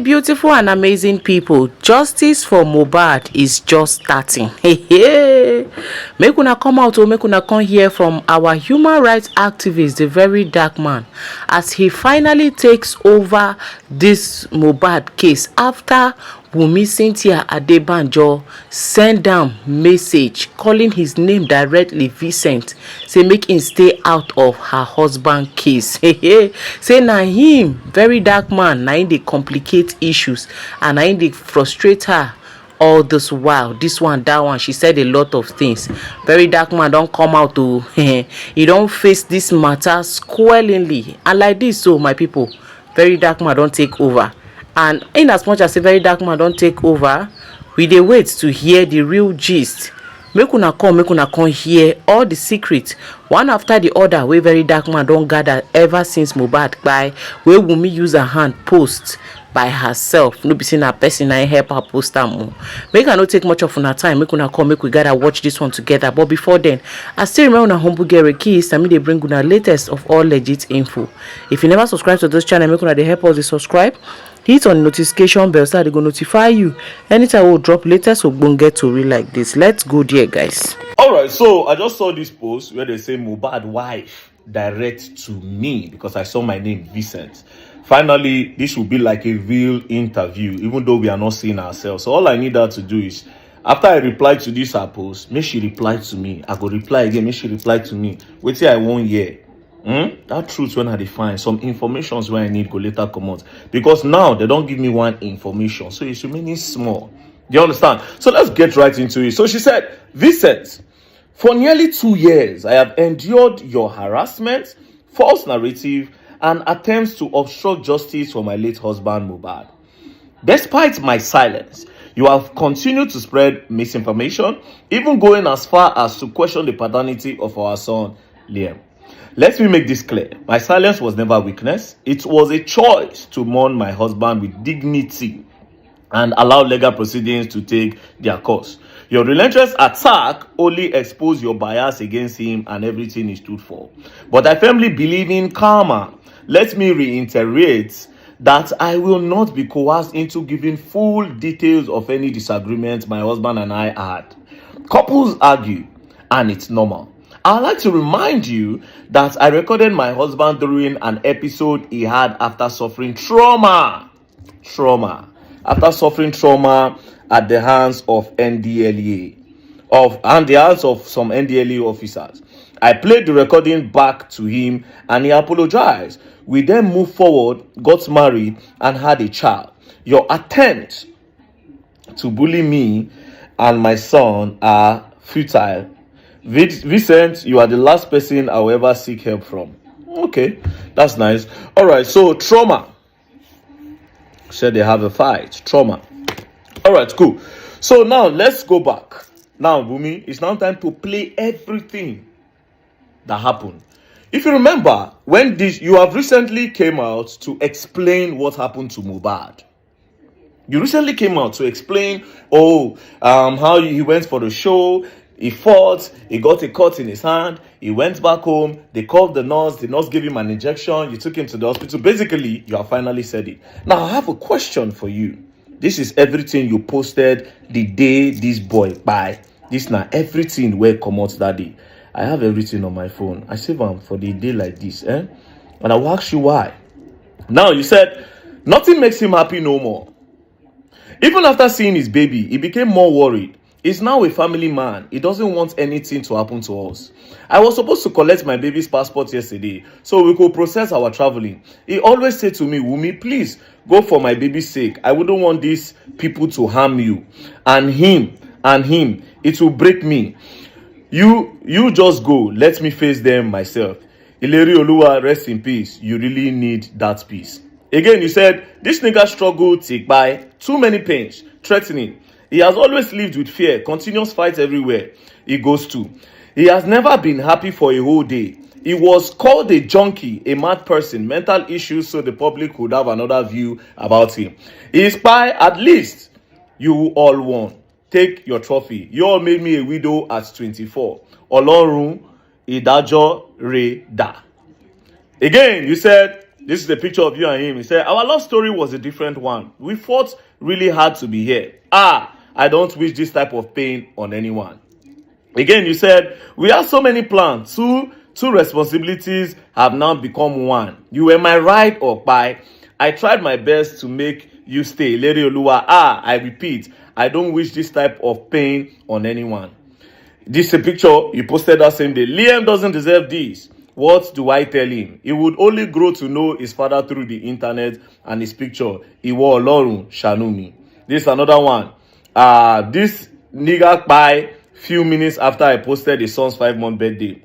beautiful and amazing people, justice for Mohbad is just starting. Hey, make una come out or make una come hear from our human rights activist, the very dark man, as he finally takes over this Mohbad case after Wunmi Cynthia Adebanjo send am message calling his name directly, Vincent, say make him stay out of her husband case. Say na him, very dark man, na him dey complicate issues and na him dey frustrate her all this while. This one, that one, she said a lot of things. Very dark man don come out to he don face this matter squarely, and like this, so my people, very dark man don take over. And in as much as a very dark man don take over, we dey wait to hear the real gist. Make una come hear all the secrets one after the other wey very dark man don gather ever since Mohbad kpai, wey Wunmi use her hand post by herself. No be say na person na help her post am. Make I no take much of una time. Make una come, make we gather watch this one together. But before then, I still remember una humble girl Keys. I mean they bring una latest of all legit info. If you never subscribe to this channel, make una dey help us to subscribe. Hit on the notification bell so that they go notify you anytime we'll drop latest ogbonge tori like this. Let's go there, guys. All right, so I just saw this post where they say Mohbad wife direct to me because I saw my name Vincent. Finally, this will be like a real interview, even though we are not seeing ourselves. So all I need her to do is, after I reply to this her post, make she reply to me. I go reply again, make she reply to me. Wait till I won't hear. That truth when I define some informations where I need go later come out, because now they don't give me one information, so it's remaining small. Do you understand? So let's get right into it. So she said, Vincent, for nearly 2 years I have endured your harassment, false narrative, and attempts to obstruct justice for my late husband Mohbad. Despite my silence, you have continued to spread misinformation, even going as far as to question the paternity of our son Liam. Let me make this clear. My silence was never weakness. It was a choice to mourn my husband with dignity and allow legal proceedings to take their course. Your relentless attack only exposed your bias against him and everything he stood for. But I firmly believe in karma. Let me reiterate that I will not be coerced into giving full details of any disagreement my husband and I had. Couples argue, and it's normal. I'd like to remind you that I recorded my husband during an episode he had after suffering trauma. After suffering trauma at the hands of NDLEA, and the hands of some NDLEA officers. I played the recording back to him and he apologized. We then moved forward, got married, and had a child. Your attempts to bully me and my son are futile. Vincent, you are the last person I will ever seek help from. Okay, that's nice. All right, so trauma. Said they have a fight. Trauma. All right, cool. So now let's go back. Now, Wunmi, it's now time to play everything that happened. If you remember, when you have recently came out to explain what happened to Mohbad. You recently came out to explain, how he went for the show. He fought, he got a cut in his hand, he went back home, they called the nurse gave him an injection, you took him to the hospital. Basically, you have finally said it. Now, I have a question for you. This is everything you posted the day this boy by. This now everything where come out that day. I have everything on my phone. I save them for the day like this, And I will ask you why. Now, you said, nothing makes him happy no more. Even after seeing his baby, he became more worried. He's now a family man. He doesn't want anything to happen to us. I was supposed to collect my baby's passport yesterday so we could process our traveling. He always said to me, Wunmi, please go for my baby's sake. I wouldn't want these people to harm you. And him. It will break me. You just go. Let me face them myself. Ileri Oluwa, rest in peace. You really need that peace. Again, you said, this nigga struggled to buy too many pains, threatening. He has always lived with fear, continuous fights everywhere he goes to. He has never been happy for a whole day. He was called a junkie, a mad person, mental issues, so the public would have another view about him. He is spy, at least you all won. Take your trophy. You all made me a widow at 24. Olorun Idajo Re Da. Again, you said, This is a picture of you and him. He said, our love story was a different one. We fought really hard to be here. I don't wish this type of pain on anyone. Again, you said, we have so many plans. Two responsibilities have now become one. You were my ride or buy. I tried my best to make you stay. Lady Oluwa, I repeat, I don't wish this type of pain on anyone. This is a picture you posted that same day. Liam doesn't deserve this. What do I tell him? He would only grow to know his father through the internet and his picture. Iwo Olorun Ṣàánú mi. This is another one. This nigga by few minutes after I posted his son's 5-month birthday.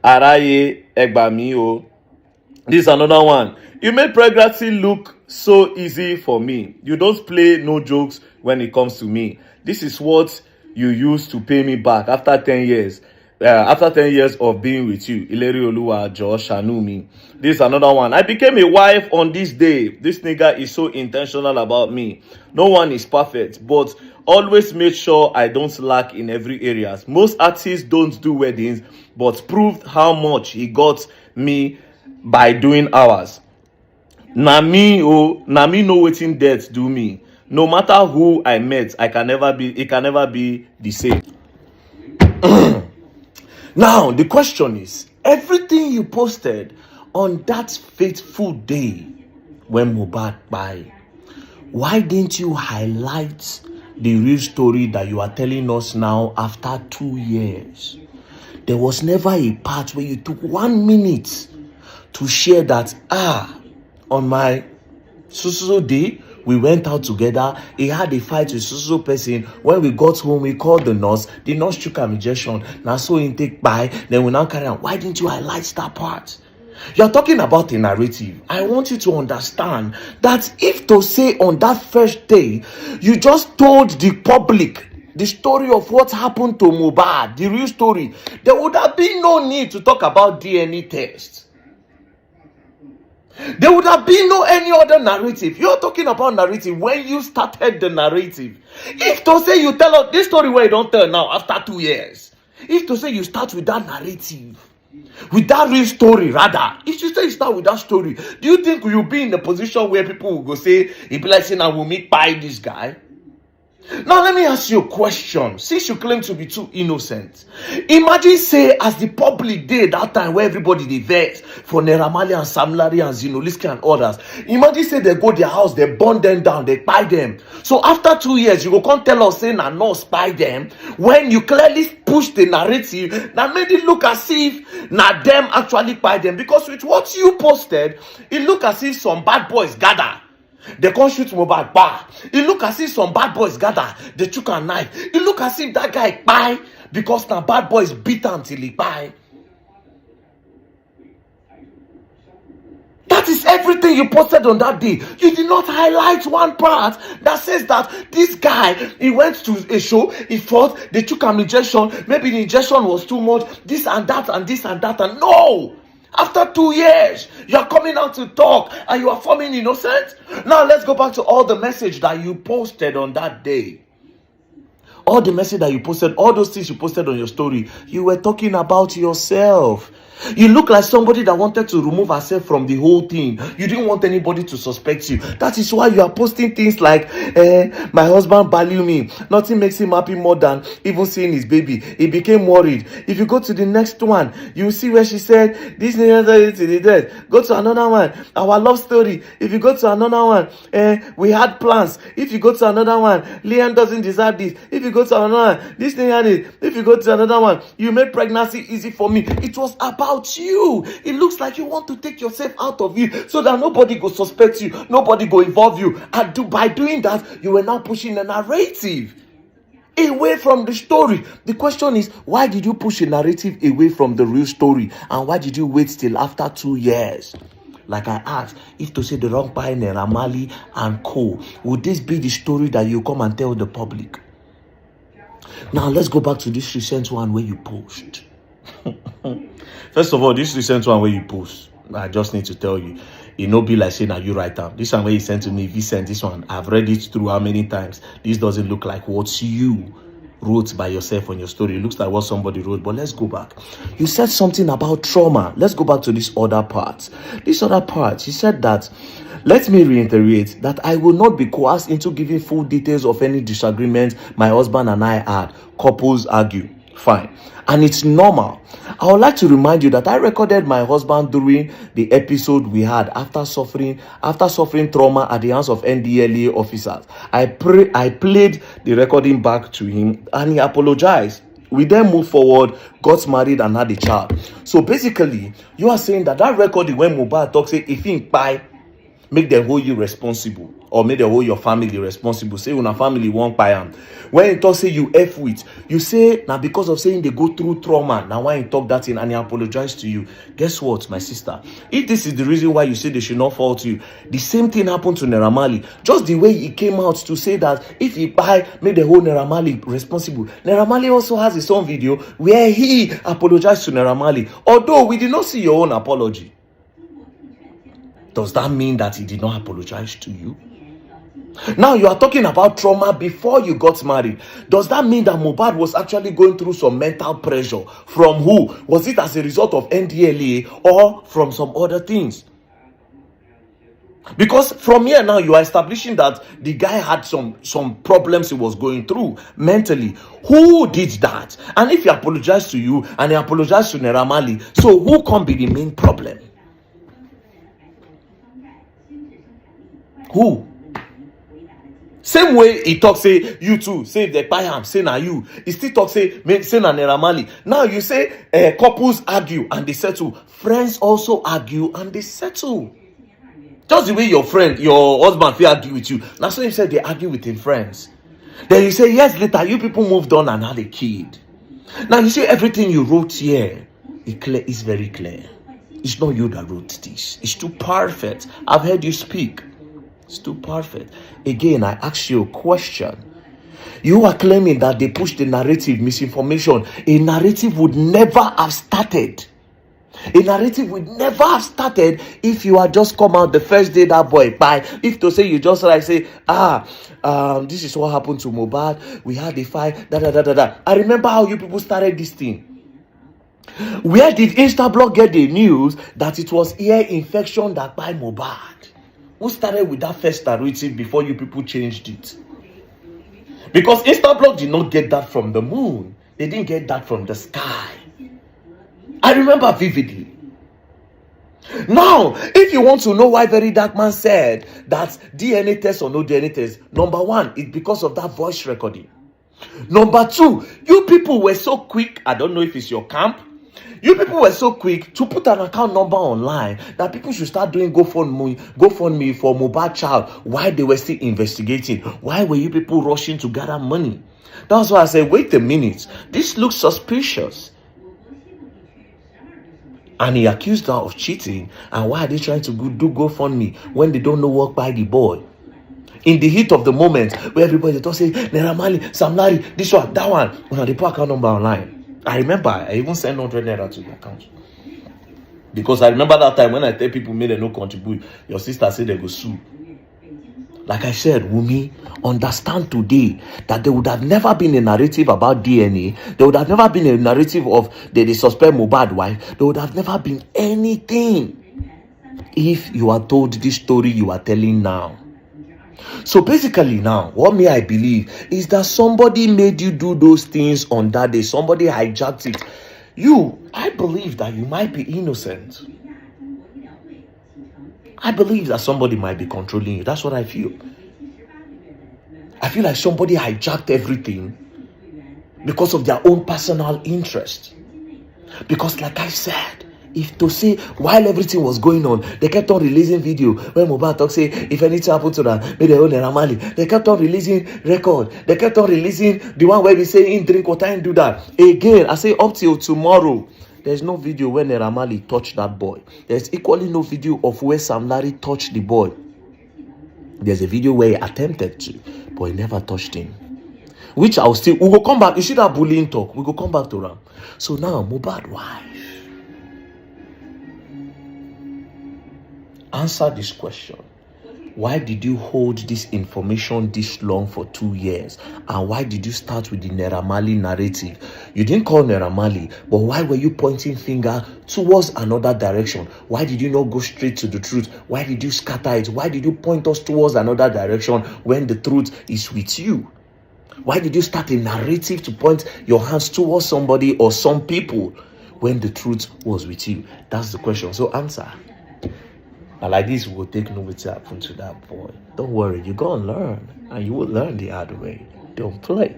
Araye Egbami o. This is another one. You made pregnancy look so easy for me. You don't play no jokes when it comes to me. This is what you used to pay me back after 10 years. After 10 years of being with you. Ileri Oluwa Josh Ṣàánú mi. This is another one. I became a wife on this day. This nigga is so intentional about me. No one is perfect, but always make sure I don't lack in every area. Most artists don't do weddings, but proved how much he got me by doing ours. Na me know wetin death do me. No matter who I met, it can never be the same. Now, the question is, everything you posted on that fateful day when Mohbad died, why didn't you highlight the real story that you are telling us now after 2 years? There was never a part where you took 1 minute to share that, on my so day, we went out together. He had a fight with so person. When we got home, we called the nurse. The nurse took an injection. Now so intake by. Then we now carry on. Why didn't you highlight that part? You're talking about a narrative. I want you to understand that if to say on that first day, you just told the public the story of what happened to Mohbad, the real story, there would have been no need to talk about DNA tests. There would have been no any other narrative. You're talking about narrative when you started the narrative. If to say you tell us this story where you don't tell now after 2 years, if to say you start with that narrative, with that real story rather, if you say you start with that story, do you think you'll be in a position where people will go say, it be like saying, I will meet by this guy? Now let me ask you a question. Since you claim to be too innocent, imagine say as the public did that time where everybody dey vex for Naira Marley and Sam Larry and Zinoliski and others. Imagine say they go their house, they burn them down, they buy them. So after 2 years, you go come tell us say na no spy them when you clearly push the narrative that made it look as if na them actually buy them. Because with what you posted, it look as if some bad boys gather. They can't shoot Mohbad bar. It look as if some bad boys gather. They took a knife. It look as if that guy buy because now bad boys beat him till he buy. That is everything you posted on that day. You did not highlight one part that says that this guy, he went to a show, he fought, they took an injection. Maybe the injection was too much. This and that and this and that. And no! After 2 years, you are coming out to talk and you are forming innocent. Now let's go back to all the message that you posted on that day. All the message that you posted, all those things you posted on your story, you were talking about yourself. You look like somebody that wanted to remove herself from the whole thing. You didn't want anybody to suspect you. That is why you are posting things like, my husband value me. Nothing makes him happy more than even seeing his baby. He became worried. If you go to the next one, you see where she said, this nigga to the death. Go to another one. Our love story. If you go to another one, we had plans. If you go to another one, Liam doesn't deserve this. If you go to another one, this thing and it. If you go to another one, you made pregnancy easy for me. It was about you. It looks like you want to take yourself out of it so that nobody go suspect you, nobody go involve you. And by doing that, you were now pushing a narrative away from the story. The question is, why did you push a narrative away from the real story? And why did you wait till after 2 years? Like I asked, if to say the wrong by Naira Marley and co, would this be the story that you come and tell the public? Now let's go back to this recent one where you post. First of all, this recent one where you post, I just need to tell you, it no be like saying that you write down. This one where you sent to me, Vincent, this one, I've read it through how many times. This doesn't look like what you wrote by yourself on your story. It looks like what somebody wrote, but let's go back. You said something about trauma. Let's go back to this other part. This other part, you said that, let me reiterate that I will not be coerced into giving full details of any disagreement my husband and I had. Couples argue. Fine. And it's normal. I would like to remind you that I recorded my husband during the episode we had after suffering trauma at the hands of NDLA officers. I played the recording back to him and he apologized. We then moved forward, got married and had a child. So basically, you are saying that recording when Mohbad talks, say if he buy, make them hold you responsible, or make them hold your family responsible. Say when a family won't buy them. When you talk say you F with, you say now because of saying they go through trauma. Now when you talk that in and he apologize to you, guess what, my sister? If this is the reason why you say they should not fault you, the same thing happened to Naira Marley. Just the way he came out to say that if he buy, make the whole Naira Marley responsible. Naira Marley also has his own video where he apologized to Naira Marley. Although we did not see your own apology. Does that mean that he did not apologize to you? Now you are talking about trauma before you got married. Does that mean that Mohbad was actually going through some mental pressure? From who? Was it as a result of NDLA or from some other things? Because from here now you are establishing that the guy had some problems he was going through mentally. Who did that? And if he apologized to you and he apologized to Naira Marley, so who can be the main problem? Who? Same way he talk say you too, say they buy him, say na you. He still talk say na Naira Marley. Now you say couples argue and they settle. Friends also argue and they settle. Just the way your friend, your husband will argue with you. Now so you said they argue with his friends. Then you say years later you people moved on and had a kid. Now you say everything you wrote here is very clear. It's not you that wrote this. It's too perfect. I've heard you speak. It's too perfect. Again, I ask you a question. You are claiming that they pushed the narrative, misinformation. A narrative would never have started. A narrative would never have started if you had just come out the first day that boy by. If to say you just like say, this is what happened to Mohbad. We had a fight. I remember how you people started this thing. Where did Instablog get the news that it was ear infection that by Mohbad? Who started with that first narrative before you people changed it? Because Instablog did not get that from the moon. They didn't get that from the sky. I remember vividly. Now, if you want to know why Very Dark Man said that DNA test or no DNA test, number one, it's because of that voice recording. Number two, you people were so quick, I don't know if it's your camp, you people were so quick to put an account number online that people should start doing GoFundMe for Mohbad child while they were still investigating. Why were you people rushing to gather money? That's why I said, wait a minute. This looks suspicious. And he accused her of cheating. And why are they trying to do GoFundMe when they don't know what by the boy? In the heat of the moment where everybody don't say, Naira Marley, Sam Larry, this one, that one. When they put account number online. I remember I even sent 100 naira to the account. Because I remember that time when I tell people may they no contribute, your sister said they go sue. Like I said, Wunmi, understand today that there would have never been a narrative about DNA. There would have never been a narrative of they suspect Mohbad wife. There would have never been anything if you are told this story you are telling now. So basically now, what I believe is that somebody made you do those things on that day. Somebody hijacked it. I believe that you might be innocent. I believe that somebody might be controlling you. That's what I feel. I feel like somebody hijacked everything because of their own personal interest. Because like I said, if to say while everything was going on, they kept on releasing video when Mohbad talk say if anything happened to them, maybe they own Naira Marley. They kept on releasing record. They kept on releasing the one where we say in drink water and do that. Again, I say up till tomorrow, there's no video when Naira Marley touched that boy. There's equally no video of where Sam Larry touched the boy. There's a video where he attempted to, but he never touched him. Which we will come back. You see that bullying talk? We will come back to Ram. So now, Mohbad wife. Answer this question. why did you hold this information this long for 2 years? And why did you start with the Naira Marley narrative? You didn't call Naira Marley, but why were you pointing finger towards another direction? Why did you not go straight to the truth? Why did you scatter it? Why did you point us towards another direction when the truth is with you? Why did you start a narrative to point your hands towards somebody or some people when the truth was with you? That's the question. So answer. And like this, we'll take no to happen to that boy. Don't worry, you're going to learn. And you will learn the hard way. Don't play.